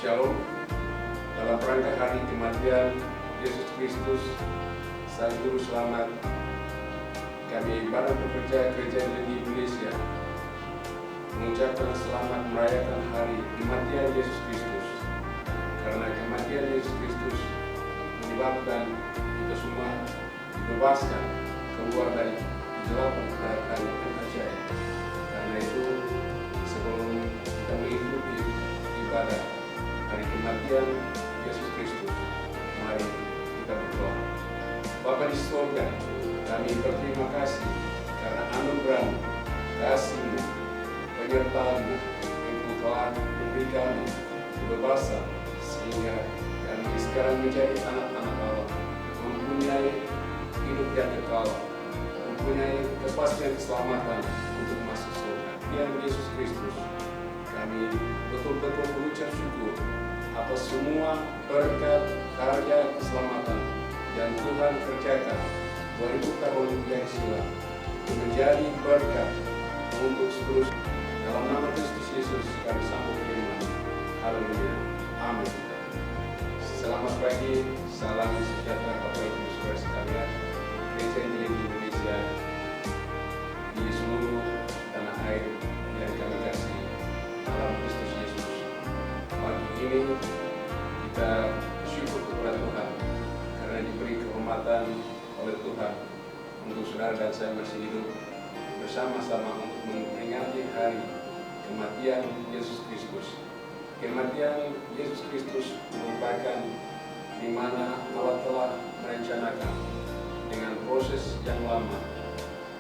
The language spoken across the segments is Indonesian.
Shalom. Dalam rangka hari kematian Yesus Kristus, Sang Juru Selamat, kami para pekerja gereja di Indonesia mengucapkan selamat merayakan hari kematian Yesus Kristus. Karena kematian Yesus Kristus menyebabkan kita semua dibebaskan keluar dari kegelapan dan kepercayaan. Karena itu, sebelum kita mengikuti ibadah hari kematian Yesus Kristus, mari kita berdoa. Bapa di surga, kami berterima kasih karena anugerah, kasih-Mu, penyertaan-Mu yang telah memberikan kebebasan sehingga kami sekarang menjadi anak-anak Allah, mempunyai hidup yang kekal, mempunyai kepastian keselamatan untuk masuk surga. Tuhan Yesus Kristus, kami betul-betul mengucap syukur atas semua berkat karya keselamatan yang Tuhan kerjakan 2000 tahun yang silam menjadi berkat untuk seterusnya. Dalam nama Kristus Yesus kami sambut firman. Haleluya. Amin. Selamat pagi, salam sejahtera Bapak Ibu Saudara sekalian, gereja di Indonesia, di seluruh tanah air yang kami kasih dalam Kristus Yesus. Pagi ini kita bersyukur kepada Tuhan karena diberi kehormatan oleh Tuhan untuk saudara dan saya masih hidup bersama-sama untuk memperingati hari kematian Yesus Kristus. Kematian Yesus Kristus merupakan di mana Allah telah merencanakan dengan proses yang lama.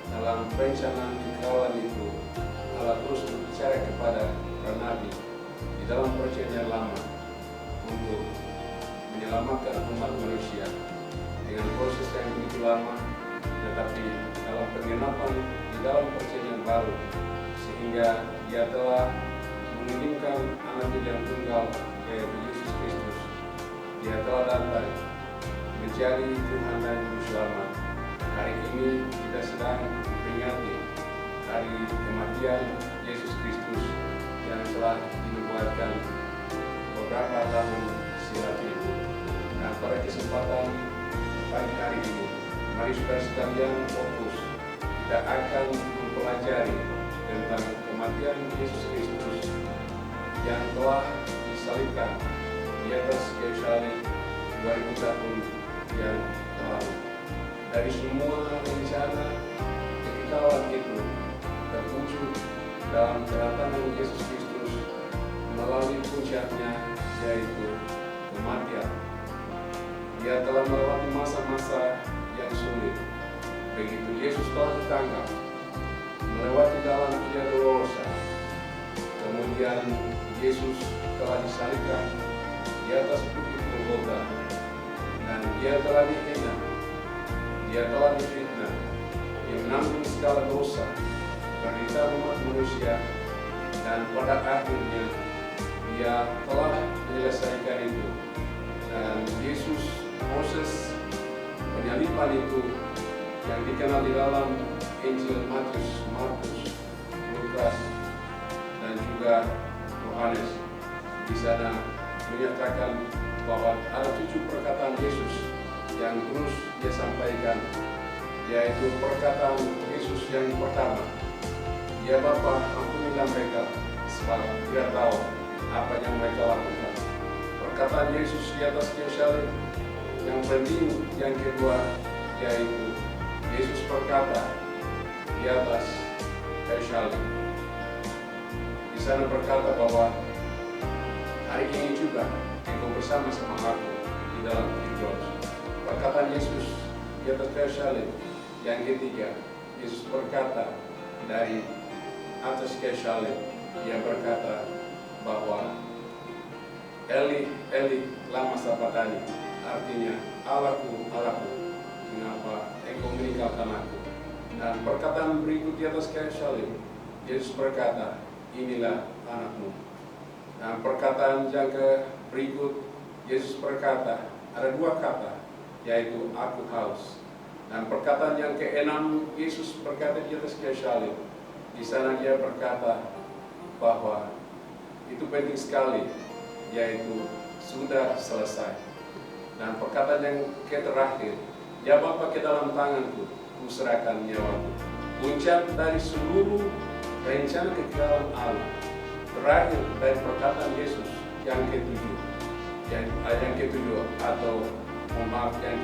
Dalam perencanaan kekalan itu, Allah terus berbicara kepada para nabi di dalam perjanjian lama untuk menyelamatkan umat manusia dengan proses yang begitu lama, tetapi dalam penggenapan di dalam perjanjian baru, sehingga Dia telah mengirimkan anak yang tunggal yaitu Yesus Kristus. Dia telah datang menjadi Tuhan dan Juru Selamat. Hari ini kita sedang memperingati hari kematian Yesus Kristus yang telah dinubuatkan beberapa tahun silam itu. Nah, pada kesempatan pagi hari ini, mari saudara sekalian fokus. Kita akan mempelajari tentang kematian Yesus Kristus yang telah disalibkan di atas kayu salib 2000 tahun yang lalu. Dari semua rencana kekekalan itu terwujud dalam kedatangan Yesus Kristus melalui puncaknya, yaitu kematian. Dia telah melewati masa-masa yang sulit. Begitu Yesus telah ditangkap, melewati dalam via dolorosa, kemudian Yesus telah disalibkan di atas bukit Golgota, dan Dia telah dihina, Dia telah difitnah, Dia menanggung segala dosa, penderitaan umat manusia, dan pada akhirnya Dia telah menyelesaikan itu. Dan Yesus proses penyaliban itu yang dikenal di dalam Injil Matius, Markus, Lukas, dan juga Yohanes. Di sana menyatakan bahwa ada 7 perkataan Yesus yang terus Dia sampaikan, yaitu perkataan Yesus yang pertama, "Ya Bapa, ampunilah mereka, sebab tidak tahu apa yang mereka lakukan." Perkataan Yesus di atas kayu salib yang penting yang kedua, yaitu Yesus berkata di atas kayu salib, di sana berkata bahwa hari ini juga engkau bersama-sama aku di dalam Firdaus. Perkataan Yesus di atas kayu salib yang ketiga, Yesus berkata dari atas kayu salib, Dia berkata bahwa Eli, Eli, lama sabachthani, artinya Allahku, Allahku, mengapa engkau meninggalkan aku? Dan perkataan berikut di atas kayu salib, Yesus berkata, inilah anakmu. Dan perkataan yang berikut, Yesus berkata, ada 2 kata, yaitu aku haus. Dan perkataan yang keenam, Yesus berkata di atas kayu salib, di sana Dia berkata bahwa itu penting sekali, yaitu sudah selesai. Dan perkataan yang terakhir, ya Bapa, ke dalam tanganku kuserahkan nyawaku. Puncak dari seluruh rencana kekekalan Allah, terakhir dari perkataan Yesus yang ketujuh, yang ketujuh atau maaf yang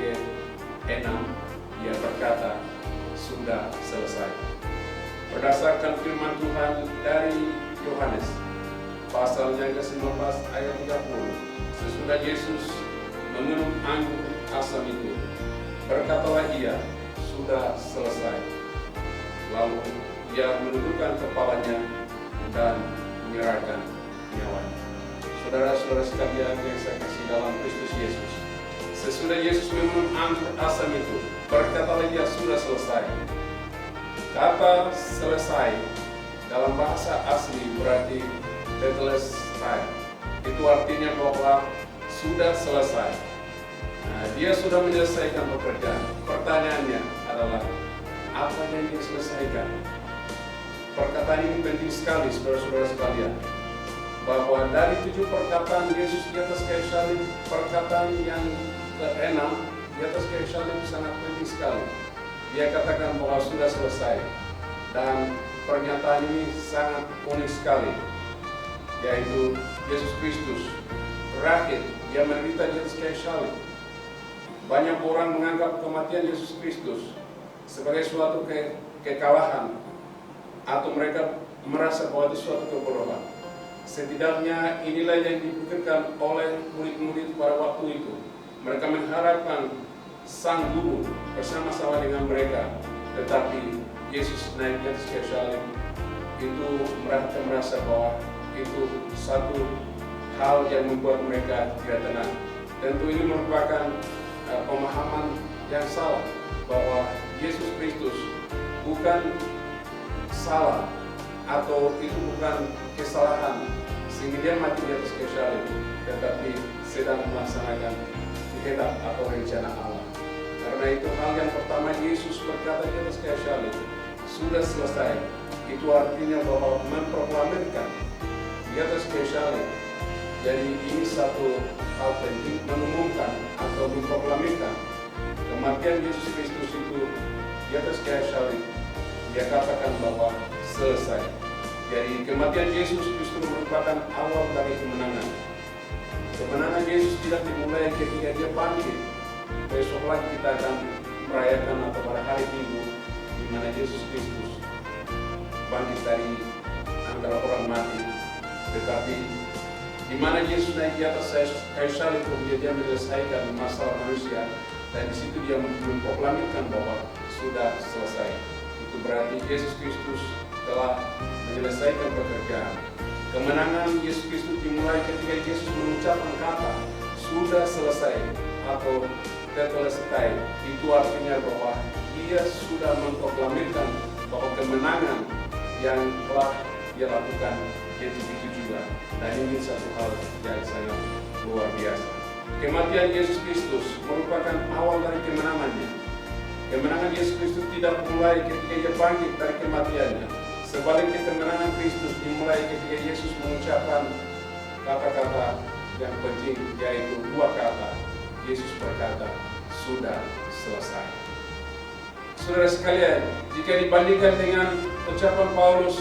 keenam, dia berkata sudah selesai. Berdasarkan firman Tuhan dari Yohanes pasalnya ke-19 ayat 30, sesudah Yesus meminum anggur asam itu, berkatalah ia, sudah selesai. Lalu ia menundukkan kepalanya dan menyerahkan nyawanya. Saudara-saudara sekalian yang saya kasih dalam Kristus Yesus, sesudah Yesus meminum anggur asam itu, berkatalah ia, sudah selesai. Kata selesai dalam bahasa asli berarti tetelestai. Itu artinya bahwa sudah selesai. Nah, dia sudah menyelesaikan pekerjaan. Pertanyaannya adalah, apa yang dia selesaikan? Perkataan ini penting sekali, saudara-saudara sekalian, bahwa dari 7 perkataan Yesus di atas kayu salib, perkataan yang ke-6 di atas kayu salib sangat penting sekali. Dia katakan bahwa sudah selesai, dan pernyataan ini sangat unik sekali, yaitu Yesus Kristus terakhir dia menderita di atas kayu salib. Banyak orang menganggap kematian Yesus Kristus sebagai suatu kekalahan, atau mereka merasa bahwa itu suatu kebodohan. Setidaknya inilah yang dipikirkan oleh murid-murid pada waktu itu. Mereka mengharapkan sang guru bersama-sama dengan mereka, tetapi Yesus naik di atas kayu salib itu mereka merasa bahwa itu satu hal yang membuat mereka tidak tenang. Tentu ini merupakan pemahaman yang salah, bahwa Yesus Kristus bukan salah atau itu bukan kesalahan sehingga dia mati di atas kayu salib, tetapi sedang melaksanakan kehendak atau rencana Allah. Karena itu hal yang pertama Yesus berkata di atas kayu salib, sudah selesai. Itu artinya bahwa memproklamirkan di atas kayu salib. Jadi ini satu hal penting, mengumumkan atau memproklamirkan kematian Yesus Kristus itu di atas kayu salib. Dia katakan bahwa selesai. Jadi kematian Yesus justru merupakan awal dari kemenangan. Kemenangan Yesus tidak dimulai ketika dia bangkit. Besok lagi kita akan merayakan atau pada hari Minggu di mana Yesus Kristus bangkit dari antara orang mati. Tetapi di mana Yesus naik di atas kayu salib, dia menyelesaikan masalah manusia, dan di situ dia memproklamirkan bahwa sudah selesai. Itu berarti Yesus Kristus telah menyelesaikan pekerjaan. Kemenangan Yesus Kristus dimulai ketika Yesus mengucapkan kata sudah selesai atau tetelestai. Itu artinya bahwa dia sudah memproklamirkan bahwa kemenangan yang telah dia lakukan itu juga. Dan ini satu hal yang sangat luar biasa. Kematian Yesus Kristus merupakan awal dari kemenangannya. Kemenangan Yesus Kristus tidak mulai ketika dia bangkit dari kematiannya. Sebaliknya kemenangan Kristus dimulai ketika Yesus mengucapkan kata-kata yang penting, yaitu 2 kata. Yesus berkata, sudah selesai. Saudara sekalian, jika dibandingkan dengan ucapan Paulus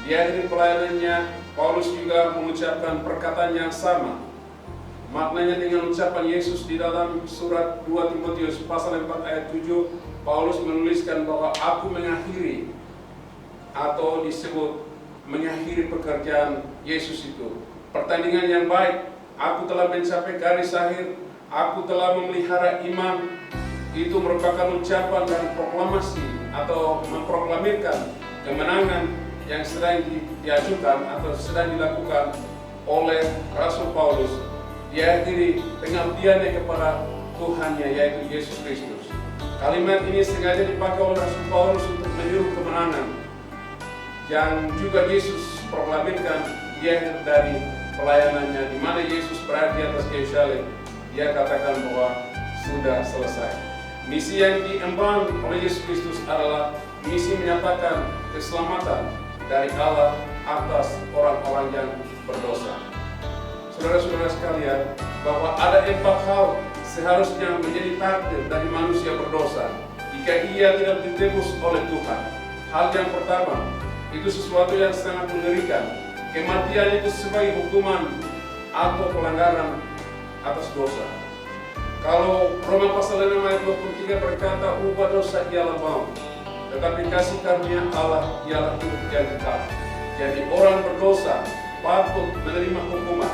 di akhir pelayanannya, Paulus juga mengucapkan perkataan yang sama. Maknanya dengan ucapan Yesus di dalam surat 2 Timotius pasal 4 ayat 7, Paulus menuliskan bahwa aku mengakhiri atau disebut mengakhiri pekerjaan Yesus itu. Pertandingan yang baik, aku telah mencapai garis akhir, aku telah memelihara iman. Itu merupakan ucapan dan proklamasi atau memproklamirkan kemenangan yang sedang diajukan atau sedang dilakukan oleh Rasul Paulus. Diakhiri pengabdiannya kepada Tuhannya, yaitu Yesus Kristus. Kalimat ini sengaja dipakai oleh Rasul Paulus untuk meniru kemenangan yang juga Yesus proklamirkan di akhir dari pelayanannya, di mana Yesus berada di atas kayu salib. Dia katakan bahwa sudah selesai. Misi yang diemban oleh Yesus Kristus adalah misi menyatakan keselamatan dari Allah atas orang-orang yang berdosa. saudara-saudara sekalian, bahwa ada 4 hal seharusnya menjadi takdir dari manusia berdosa jika ia tidak ditebus oleh Tuhan. Hal yang pertama, itu sesuatu yang sangat mengerikan. Kematian itu sebagai hukuman atau pelanggaran atas dosa. Kalau Roma pasal 6 ayat 23 berkata, upah dosa ialah maut, tetapi kasih karunia Allah ialah hidup yang kekal. Jadi orang berdosa patut menerima hukuman,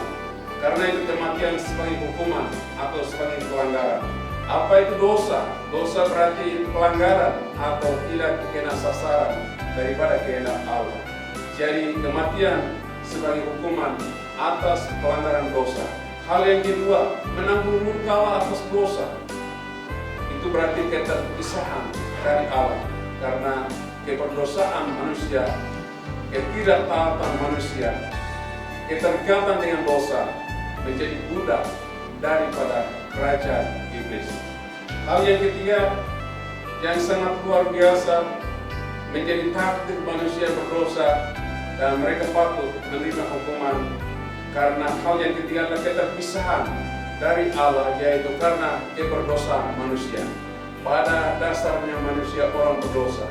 karena itu kematian sebagai hukuman atau sebagai pelanggaran. Apa itu dosa? Dosa berarti pelanggaran atau tidak kena sasaran daripada kehendak Allah. Jadi kematian sebagai hukuman atas pelanggaran dosa. Hal yang kedua, menanggung murka Allah atas dosa. Itu berarti keterpisahan dari Allah, karena keberdosaan manusia, ketidaktaatan manusia, keterikatan dengan dosa, menjadi budak daripada kerajaan iblis. Hal yang ketiga yang sangat luar biasa, menjadi takdir manusia berdosa dan mereka patut menerima hukuman karena hal yang ketiga adalah keterpisahan dari Allah, yaitu karena keberdosaan manusia. Pada dasarnya manusia orang berdosa.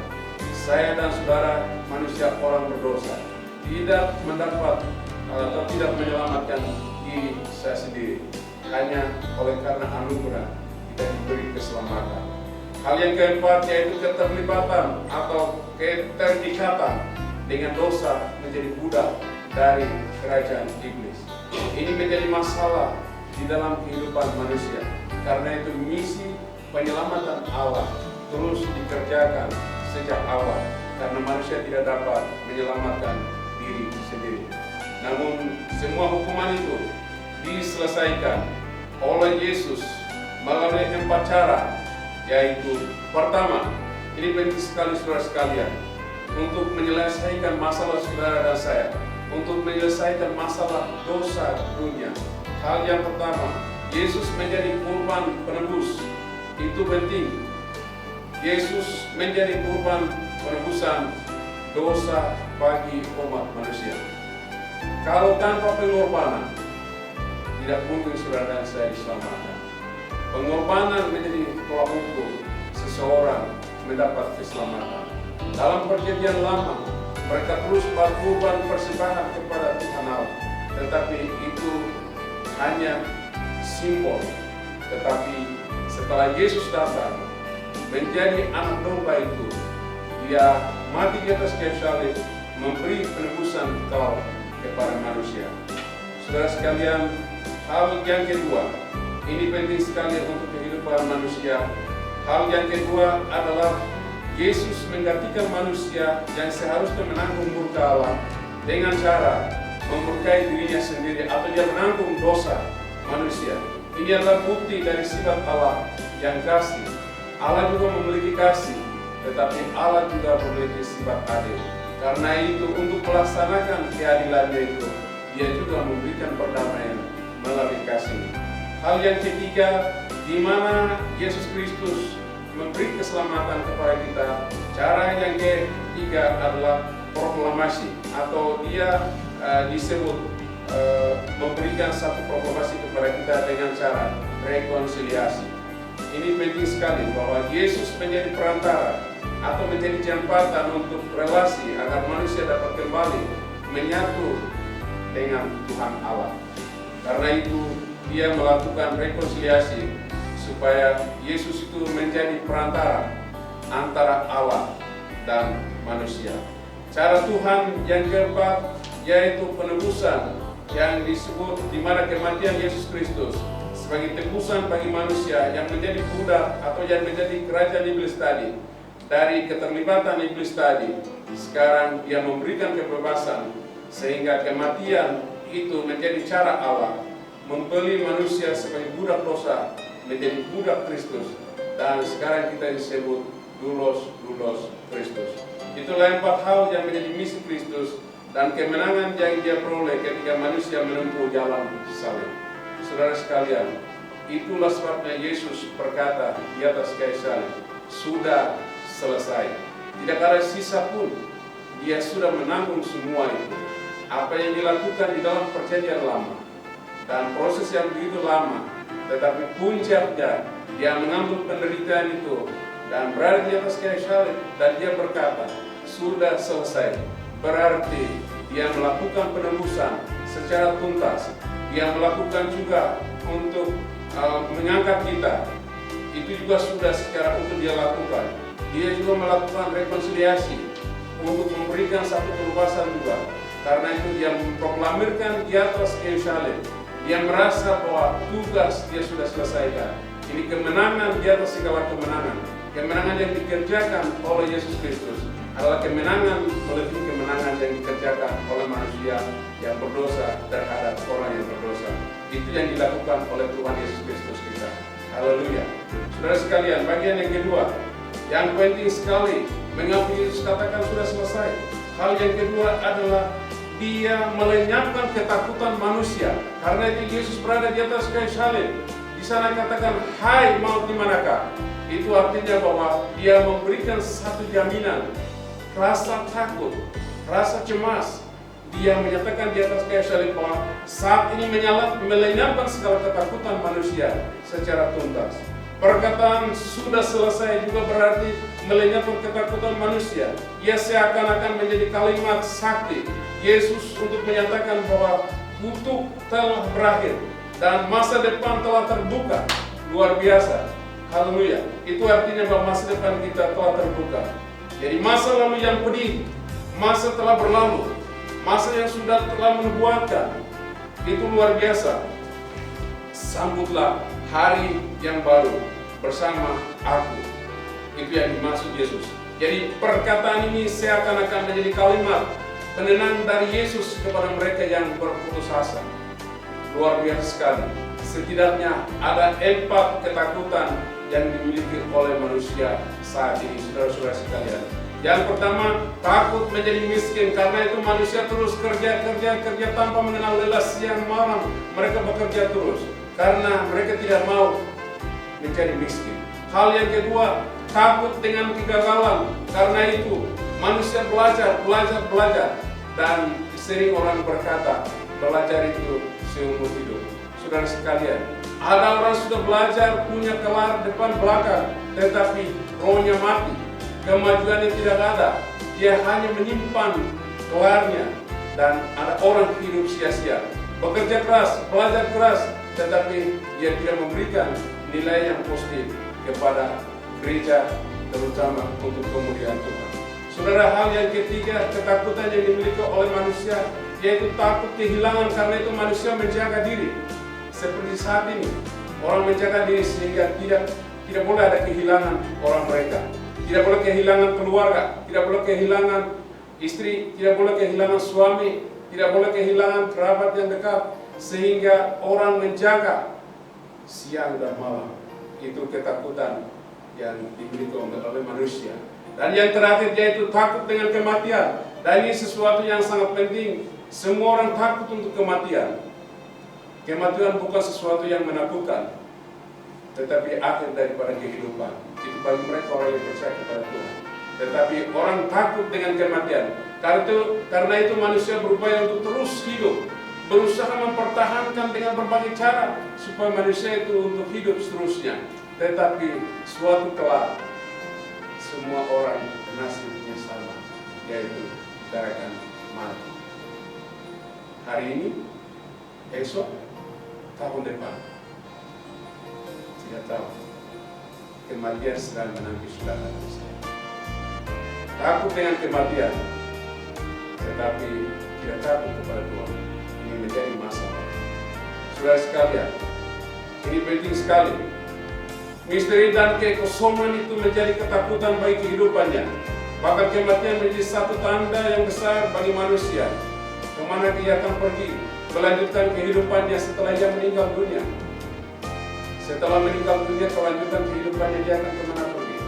Saya dan saudara manusia orang berdosa, tidak mendapat atau tidak menyelamatkan diri saya sendiri, hanya oleh karena anugerah kita diberi keselamatan. Hal yang keempat yaitu keterlibatan atau keterikatan dengan dosa, menjadi budak dari kerajaan iblis. Ini menjadi masalah di dalam kehidupan manusia, karena itu misi penyelamatan Allah terus dikerjakan sejak awal, karena manusia tidak dapat menyelamatkan diri sendiri. Namun semua hukuman itu diselesaikan oleh Yesus melalui 4 cara, yaitu pertama, ini penting sekali saudara sekalian, untuk menyelesaikan masalah saudara dan saya, untuk menyelesaikan masalah dosa dunia. Hal yang pertama, Yesus menjadi kurban penebus. Itu penting. Yesus menjadi kurban penebusan dosa bagi umat manusia. Kalau tanpa pengorbanan, tidak mungkin saudara dan saya diselamatkan. Pengorbanan menjadi tolak ukur seseorang mendapat keselamatan. Dalam perjanjian lama, mereka terus berkorban persembahan kepada Tuhan Allah, tetapi itu hanya simbol. Tetapi setelah Yesus datang menjadi anak domba itu, dia mati di atas kayu salib, memberi penebusan kekal kepada manusia. Saudara sekalian, hal yang kedua, ini penting sekali untuk kehidupan manusia. Hal yang kedua adalah Yesus menggantikan manusia yang seharusnya menanggung murka Allah dengan cara memurkai dirinya sendiri, atau dia menanggung dosa manusia. Ini adalah bukti dari sifat Allah yang kasih. Allah juga memiliki kasih, tetapi Allah juga memiliki sifat adil. Karena itu untuk melaksanakan keadilannya itu, dia juga memberikan perdamaian melalui kasih. Hal yang ketiga, di mana Yesus Kristus memberi keselamatan kepada kita. Cara yang ketiga adalah proklamasi, atau dia disebut memberikan satu proklamasi kepada kita dengan cara rekonsiliasi. Ini penting sekali bahwa Yesus menjadi perantara atau menjadi jembatan untuk relasi agar manusia dapat kembali menyatu dengan Tuhan Allah. Karena itu dia melakukan rekonsiliasi supaya Yesus itu menjadi perantara antara Allah dan manusia. Cara Tuhan yang keempat yaitu penebusan, yang disebut di mana kematian Yesus Kristus sebagai tebusan bagi manusia yang menjadi budak atau yang menjadi kerajaan iblis tadi. Dari keterlibatan iblis tadi, sekarang dia memberikan kebebasan sehingga kematian itu menjadi cara Allah membeli manusia sebagai budak dosa menjadi budak Kristus, dan sekarang kita disebut doulos Kristus. Itulah 4 hal yang menjadi misi Kristus dan kemenangan yang dia peroleh ketika manusia menempuh jalan salib. Saudara sekalian, itulah sebabnya Yesus berkata di atas kayu salib, sudah selesai. Tidak ada sisa pun. Dia sudah menanggung semua itu. Apa yang dilakukan di dalam perjanjian lama, dan proses yang begitu lama. Tetapi puncaknya dia mengambil penderitaan itu dan berada di atas kayu salib, dan dia berkata, sudah selesai. Berarti dia melakukan penebusan secara tuntas. Dia melakukan juga untuk mengangkat kita. Itu juga sudah secara untuk dia lakukan. Dia juga melakukan rekonsiliasi untuk memberikan satu kebebasan juga. Karena itu dia memproklamirkan di atas kayu salib. Dia merasa bahwa tugas dia sudah selesaikan. Ini kemenangan di atas segala kemenangan. Kemenangan yang dikerjakan oleh Yesus Kristus adalah kemenangan melebihi kemenangan yang dikerjakan oleh manusia yang berdosa terhadap orang yang berdosa. Itu yang dilakukan oleh Tuhan Yesus Kristus kita. Haleluya. Saudara sekalian, bagian yang kedua, yang penting sekali, mengapa Yesus katakan sudah selesai? Hal yang kedua adalah dia melenyapkan ketakutan manusia. Karena itu Yesus berada di atas kayu salib. Di sana katakan, hai maut di manakah? Itu artinya bahwa dia memberikan satu jaminan, rasa takut, rasa cemas. Dia menyatakan di atas kayu salib bahwa saat ini melenyapkan segala ketakutan manusia secara tuntas. Perkataan sudah selesai juga berarti melenyapkan ketakutan manusia. Ia seakan-akan menjadi kalimat sakti Yesus untuk menyatakan bahwa kutuk telah berakhir dan masa depan telah terbuka. Luar biasa. Haleluya. Itu artinya bahwa masa depan kita telah terbuka. Jadi masa lalu yang pedih, masa telah berlalu, masa yang sudah telah menubuatkan, itu luar biasa. Sambutlah hari yang baru bersama aku. Itu yang dimaksud Yesus. Jadi perkataan ini seakan-akan menjadi kalimat penenang dari Yesus kepada mereka yang berputus asa. Luar biasa sekali. Setidaknya ada 4 ketakutan yang dimiliki oleh manusia saat ini, saudara-saudara sekalian. Yang pertama, takut menjadi miskin, karena itu manusia terus kerja tanpa mengenal lelah siang malam. Mereka bekerja terus karena mereka tidak mau menjadi miskin. Hal yang kedua, takut dengan kegagalan. Karena itu manusia belajar dan sering orang berkata belajar itu seumur hidup. Saudara sekalian, ada orang sudah belajar punya kelar depan belakang, tetapi rohnya mati, kemajuannya tidak ada. Dia hanya menyimpan kelarnya, dan ada orang hidup sia-sia, bekerja keras, belajar keras, tetapi dia tidak memberikan nilai yang positif kepada gereja, terutama untuk kemuliaan Tuhan. Saudara, hal yang ketiga, ketakutan yang dimiliki oleh manusia, yaitu takut kehilangan. Karena itu manusia menjaga diri. Seperti saat ini, orang menjaga diri sehingga tidak boleh ada kehilangan orang mereka. Tidak boleh kehilangan keluarga, tidak boleh kehilangan istri, tidak boleh kehilangan suami, tidak boleh kehilangan kerabat yang dekat. Sehingga orang menjaga siang dan malam. Itu ketakutan yang dimiliki oleh manusia. Dan yang terakhir yaitu takut dengan kematian. Dan ini sesuatu yang sangat penting. Semua orang takut untuk kematian. Kematian bukan sesuatu yang menakutkan, tetapi akhir daripada kehidupan. Itu bagi mereka orang yang percaya kepada Tuhan. Tetapi orang takut dengan kematian. Karena itu manusia berupaya untuk terus hidup, berusaha mempertahankan dengan berbagai cara supaya manusia itu untuk hidup seterusnya. Tetapi suatu kelak semua orang nasibnya sama, yaitu kita akan mati. Hari ini, esok, tahun depan, tidak tahu. Kematian sedang menanti saudara. Takut dengan kematian, tetapi tidak takut kepada Tuhan. Ini menjadi masalah. Saudara sekalian, ini penting sekali. Misteri dan kekosongan itu menjadi ketakutan bagi kehidupannya. Bahkan kematian menjadi satu tanda yang besar bagi manusia. Kemana dia akan pergi, melanjutkan kehidupannya setelah ia meninggal dunia. Setelah meninggal dunia, kelanjutan kehidupannya dia akan kemana pergi.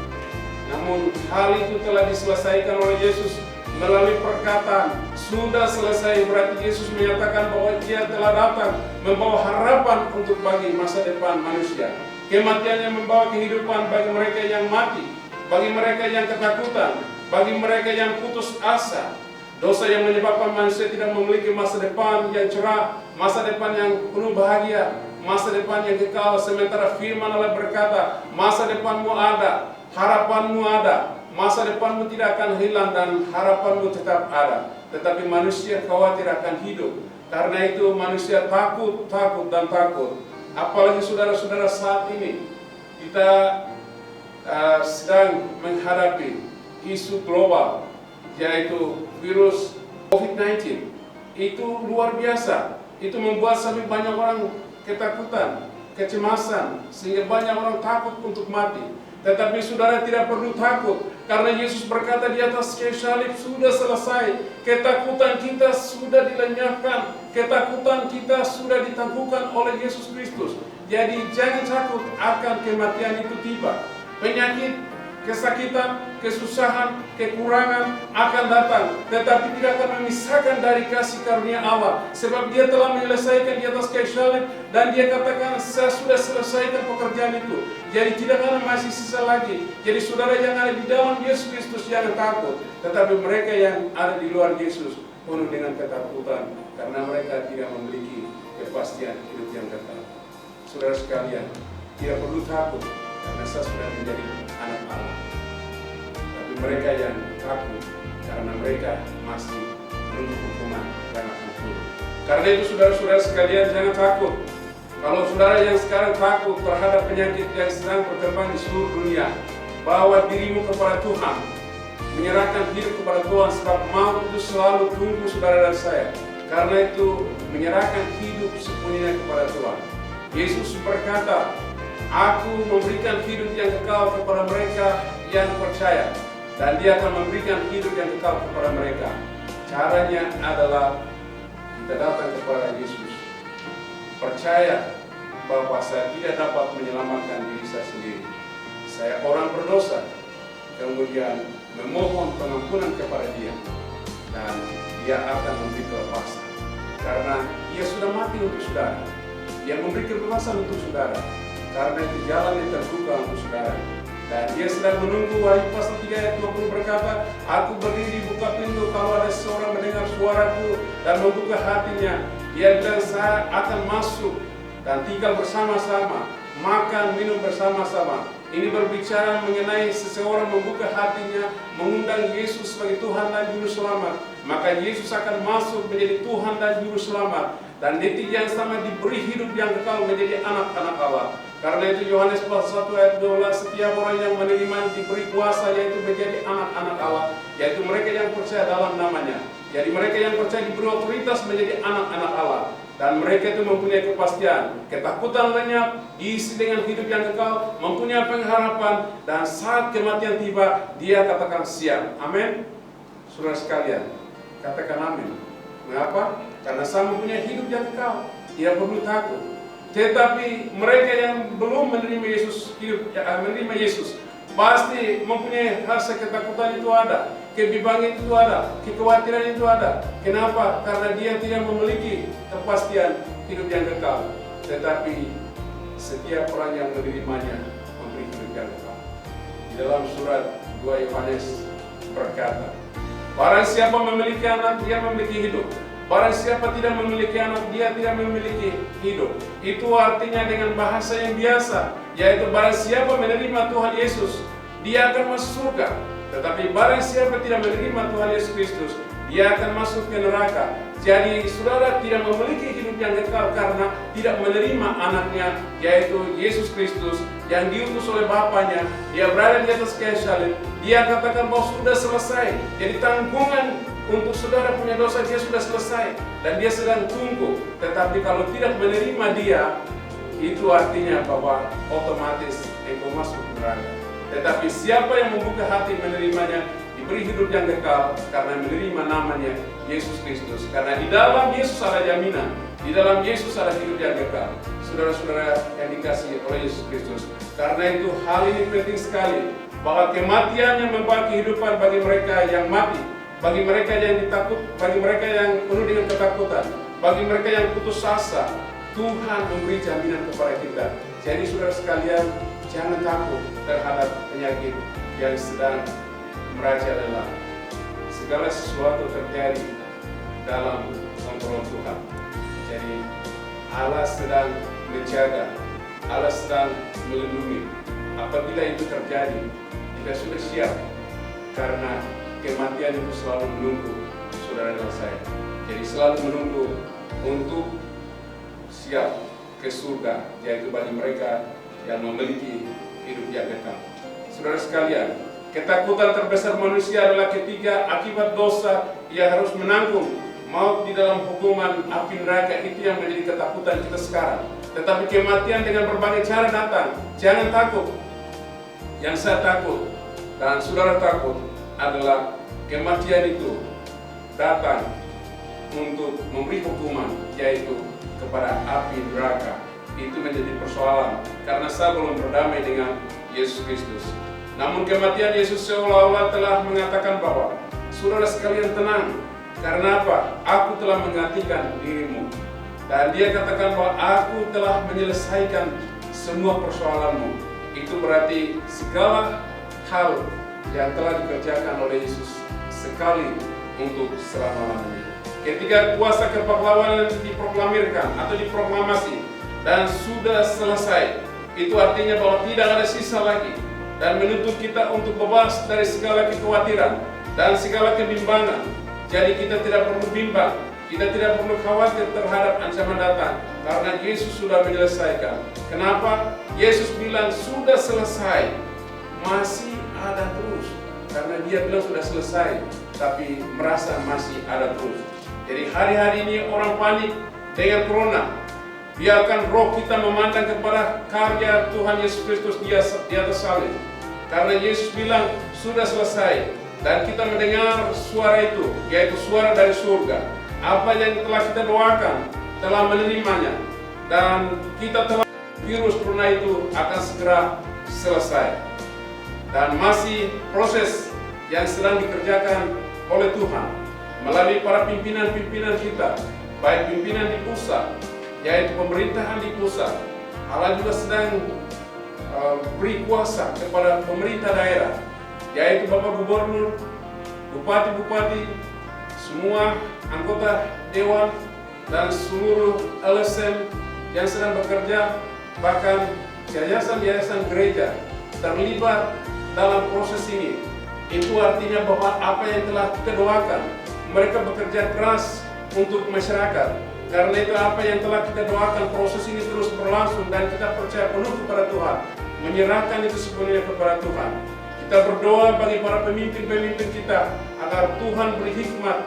Namun hal itu telah diselesaikan oleh Yesus melalui perkataan sudah selesai. Berarti Yesus menyatakan bahwa dia telah datang membawa harapan untuk bagi masa depan manusia. Kematiannya membawa kehidupan bagi mereka yang mati, bagi mereka yang ketakutan, bagi mereka yang putus asa. Dosa yang menyebabkan manusia tidak memiliki masa depan yang cerah, masa depan yang penuh bahagia, masa depan yang kekal. Sementara firman Allah berkata, masa depanmu ada, harapanmu ada, masa depanmu tidak akan hilang dan harapanmu tetap ada. Tetapi manusia khawatir akan hidup. Karena itu manusia takut dan takut. Apalagi saudara-saudara, saat ini kita sedang menghadapi isu global, yaitu virus COVID-19. Itu luar biasa. Itu membuat sampai banyak orang ketakutan, kecemasan, sehingga banyak orang takut untuk mati. Tetapi saudara tidak perlu takut, karena Yesus berkata di atas kayu salib, sudah selesai. Ketakutan kita sudah dilenyapkan, ketakutan kita sudah ditangguhkan oleh Yesus Kristus. Jadi jangan takut akan kematian itu tiba. Penyakit, kesakitan, kesusahan, kekurangan akan datang, tetapi tidak akan memisahkan dari kasih karunia Allah, sebab Dia telah menyelesaikan di atas kayu salib, dan Dia katakan, saya sudah selesaikan pekerjaan itu. Jadi tidak akan masih sisa lagi. Jadi saudara yang ada di dalam Yesus Kristus jangan takut, tetapi mereka yang ada di luar Yesus penuh dengan ketakutan, karena mereka tidak memiliki kepastian hidup yang kekal. Saudara sekalian, tidak perlu takut, karena saya sudah menjadi anak Allah. Tapi mereka yang takut, karena mereka masih menunggu hukuman karena takut. Karena itu saudara-saudara sekalian, jangan takut. Kalau saudara yang sekarang takut terhadap penyakit yang sedang berkembang di seluruh dunia, bawa dirimu kepada Tuhan, menyerahkan hidup kepada Tuhan, sebab maut itu selalu tunggu saudara dan saya. Karena itu menyerahkan hidup sepenuhnya kepada Tuhan. Yesus berkata, Aku memberikan hidup yang kekal kepada mereka yang percaya, dan Dia akan memberikan hidup yang kekal kepada mereka. Caranya adalah kita datang kepada Yesus, percaya bahwa saya tidak dapat menyelamatkan diri saya sendiri. Saya orang berdosa, kemudian memohon pengampunan kepada Dia, dan Dia akan memberi kelepasan. Karena Dia sudah mati untuk saudara, Dia memberi kebebasan untuk saudara. Karena itu jalan yang terbuka untuk saudara. Dan Dia sedang menunggu. Wahyu pasal 3 ayat 20 berkata, Aku berdiri buka pintu, kalau ada seorang mendengar suaraku dan membuka hatinya, Dia bilang, saya akan masuk dan tinggal bersama-sama, makan minum bersama-sama. Ini berbicara mengenai seseorang membuka hatinya, mengundang Yesus sebagai Tuhan dan Juru Selamat. Maka Yesus akan masuk menjadi Tuhan dan Juru Selamat. Dan detik yang sama diberi hidup yang kekal menjadi anak-anak Allah. Karena itu Yohanes pasal 1 ayat 12, setiap orang yang menerima diberi kuasa, yaitu menjadi anak-anak Allah, yaitu mereka yang percaya dalam namanya. Jadi mereka yang percaya diberi otoritas menjadi anak-anak Allah. Dan mereka itu mempunyai kepastian, ketakutan lenyap, diisi dengan hidup yang kekal, mempunyai pengharapan, dan saat kematian tiba, dia katakan siap. Amin. Saudara sekalian, katakan amin. Mengapa? Karena saya mempunyai hidup yang kekal, tidak perlu takut. Tetapi mereka yang belum menerima Yesus, menerima Yesus, pasti mempunyai rasa ketakutan itu ada, kebimbangan itu ada, kekhawatiran itu ada. Kenapa? Karena dia tidak memiliki kepastian hidup yang kekal. Tetapi setiap orang yang menerimanya memberi hidup yang kekal. Di dalam surat 2 Yohanes berkata, barang siapa memiliki anak, dia memiliki hidup. Barang siapa tidak memiliki anak, dia tidak memiliki hidup. Itu artinya dengan bahasa yang biasa, yaitu barang siapa menerima Tuhan Yesus, dia akan masuk surga. Tetapi barang siapa tidak menerima Tuhan Yesus Kristus, dia akan masuk ke neraka. Jadi saudara tidak memiliki hidup yang kekal karena tidak menerima anaknya, yaitu Yesus Kristus yang diutus oleh Bapaknya. Dia berada di atas kayu salib. Dia katakan bahwa sudah selesai. Jadi tanggungan untuk saudara punya dosa dia sudah selesai, dan dia sedang tunggu. Tetapi kalau tidak menerima dia, itu artinya bahwa otomatis engkau masuk neraka. Tetapi siapa yang membuka hati menerimanya, diberi hidup yang kekal karena menerima namanya Yesus Kristus. Karena di dalam Yesus ada jaminan, di dalam Yesus ada hidup yang kekal. Saudara-saudara yang dikasihi oleh Yesus Kristus, karena itu hal ini penting sekali, bahwa kematian yang membawa kehidupan bagi mereka yang mati, bagi mereka yang ditakut, bagi mereka yang penuh dengan ketakutan, bagi mereka yang putus asa, Tuhan memberi jaminan kepada kita. Jadi saudara sekalian, jangan takut terhadap penyakit yang sedang merajalela segala sesuatu terjadi dalam kontrol Tuhan. Jadi Allah sedang menjaga, Allah sedang melindungi. Apabila itu terjadi, kita sudah siap, karena kematian itu selalu menunggu saudara dan saya. Jadi selalu menunggu untuk siap ke surga, yaitu bagi mereka yang memiliki hidup yang kekal. Saudara sekalian, ketakutan terbesar manusia adalah ketika akibat dosa ia harus menanggung maut di dalam hukuman api neraka. Itu yang menjadi ketakutan kita sekarang. Tetapi kematian dengan berbagai cara datang. Jangan takut. Yang saya takut dan saudara takut adalah kematian itu datang untuk memberi hukuman, yaitu kepada api neraka. Itu menjadi persoalan karena saya belum berdamai dengan Yesus Kristus. Namun kematian Yesus seolah-olah telah mengatakan bahwa saudara sekalian tenang. Karena apa? Aku telah menggantikan dirimu. Dan dia katakan bahwa aku telah menyelesaikan semua persoalanmu. Itu berarti segala hal yang telah dikerjakan oleh Yesus sekali untuk selama-lamanya. Ketika kuasa kepahlawanan diproklamirkan atau diproklamasi dan sudah selesai, itu artinya bahwa tidak ada sisa lagi, dan menuntut kita untuk bebas dari segala kekhawatiran dan segala kebimbangan. Jadi kita tidak perlu bimbang, kita tidak perlu khawatir terhadap ancaman datang, karena Yesus sudah menyelesaikan. Kenapa? Yesus bilang sudah selesai, masih ada terus. Karena dia bilang sudah selesai, tapi merasa masih ada terus. Jadi hari-hari ini orang panik dengan corona. Biarkan roh kita memandang kepada karya Tuhan Yesus Kristus di atas salib. Karena Yesus bilang sudah selesai. Dan kita mendengar suara itu, yaitu suara dari surga. Apa yang telah kita doakan telah menerimanya. Dan kita telah virus corona itu akan segera selesai. Dan masih proses yang sedang dikerjakan oleh Tuhan melalui para pimpinan-pimpinan kita, baik pimpinan di pusat, yaitu pemerintahan di pusat. Allah juga sedang beri kuasa kepada pemerintah daerah, yaitu Bapak Gubernur, Bupati-Bupati, semua anggota Dewan, dan seluruh LSM yang sedang bekerja, bahkan yayasan-yayasan gereja terlibat dalam proses ini. Itu artinya bahwa apa yang telah kita doakan, mereka bekerja keras untuk masyarakat. Karena itu apa yang telah kita doakan, proses ini terus berlangsung, dan kita percaya penuh kepada Tuhan, menyerahkan itu sepenuhnya kepada Tuhan. Kita berdoa bagi para pemimpin-pemimpin kita agar Tuhan beri hikmat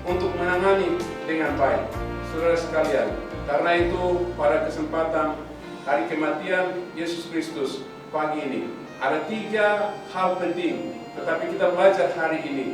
untuk menangani dengan baik. Saudara sekalian, karena itu pada kesempatan hari kematian Yesus Kristus pagi ini, ada 3 hal penting, tetapi kita belajar hari ini.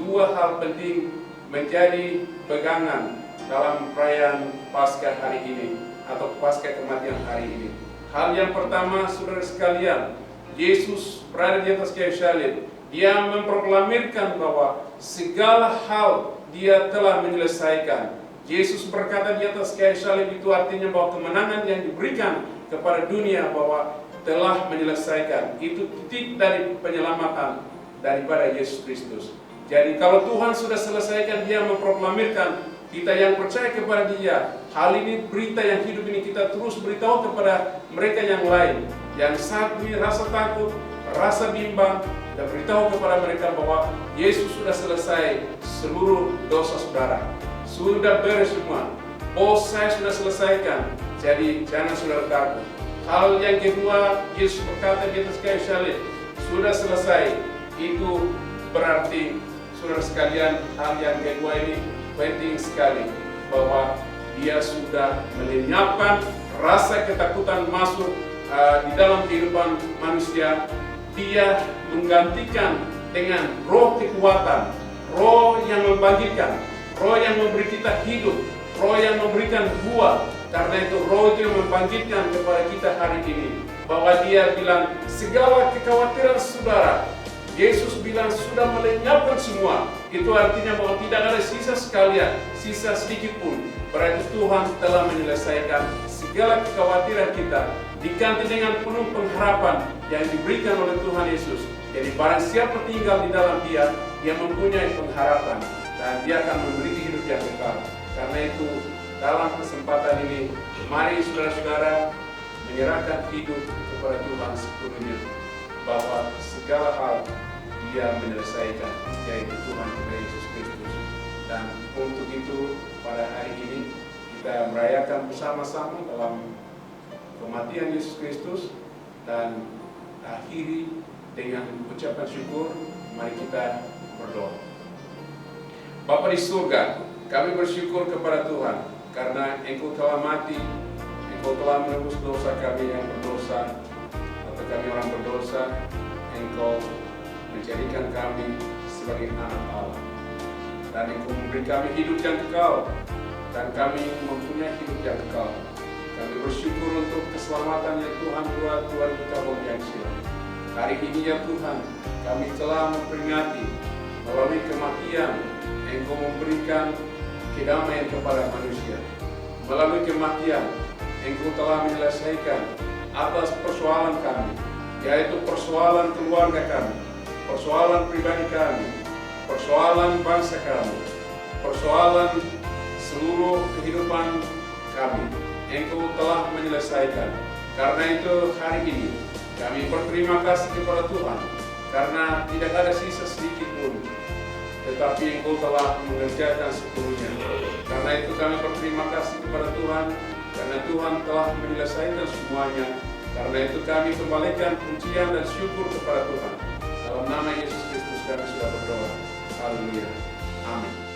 2 hal penting menjadi pegangan dalam perayaan Paskah hari ini atau Paskah kematian hari ini. Hal yang pertama, saudara sekalian, Yesus berada di atas kayu salib. Dia memproklamirkan bahwa segala hal dia telah menyelesaikan. Yesus berkata di atas kayu salib, itu artinya bahwa kemenangan yang diberikan kepada dunia bahwa telah menyelesaikan. Itu titik dari penyelamatan daripada Yesus Kristus. Jadi kalau Tuhan sudah selesaikan, dia memproklamirkan, kita yang percaya kepada dia, hal ini berita yang hidup ini kita terus beritahu kepada mereka yang lain, yang saat ini rasa takut, rasa bimbang, dan beritahu kepada mereka bahwa Yesus sudah selesai seluruh dosa saudara, sudah beres semua, bos saya sudah selesaikan. Jadi jangan saudara takut. Hal yang kedua, Yesus berkata di atas kayu salib, sudah selesai. Itu berarti, saudara sekalian, hal yang kedua ini penting sekali, bahwa dia sudah melenyapkan rasa ketakutan masuk di dalam kehidupan manusia. Dia menggantikan dengan roh kekuatan, roh yang membangkitkan, roh yang memberi kita hidup, roh yang memberikan buah. Karena itu roh itu yang membangkitkan kepada kita hari ini, bahwa dia bilang segala kekhawatiran saudara, Yesus bilang sudah melenyapkan semua. Itu artinya bahwa tidak ada sisa sekalian, sisa sedikit pun. Berarti Tuhan telah menyelesaikan segala kekhawatiran kita, diganti dengan penuh pengharapan yang diberikan oleh Tuhan Yesus. Jadi barang siapa tinggal di dalam dia, dia mempunyai pengharapan dan dia akan memiliki hidup yang kekal. Karena itu dalam kesempatan ini, mari saudara-saudara menyerahkan hidup kepada Tuhan sepenuhnya, bahwa segala hal dia menyelesaikan, yaitu Tuhan kita Yesus Kristus. Dan untuk itu pada hari ini kita merayakan bersama-sama dalam kematian Yesus Kristus, dan akhiri dengan ucapan syukur. Mari kita berdoa. Bapa di surga, kami bersyukur kepada Tuhan karena Engkau telah mati, Engkau telah menebus dosa kami yang berdosa, atau kami orang berdosa. Engkau menjadikan kami sebagai anak Allah, dan Engkau memberi kami hidup yang kekal, dan kami mempunyai hidup yang kekal. Kami bersyukur untuk keselamatan yang Tuhan buat Tuhan kita yang silam. Hari ini ya Tuhan, kami telah memperingati melalui kematian Engkau memberikan kedamaian kepada manusia. Melalui kematian Engkau telah menyelesaikan atas persoalan kami, yaitu persoalan keluarga kami, persoalan pribadi kami, persoalan bangsa kami, persoalan seluruh kehidupan kami. Engkau telah menyelesaikan. Karena itu hari ini kami berterima kasih kepada Tuhan, karena tidak ada sisa sedikit pun, tetapi Engkau telah mengerjakan sepenuhnya. Karena itu kami berterima kasih kepada Tuhan, karena Tuhan telah menyelesaikan semuanya. Karena itu kami kembalikan pujian dan syukur kepada Tuhan. Dalam nama Yesus Kristus kami sudah berdoa. Haleluya. Amin.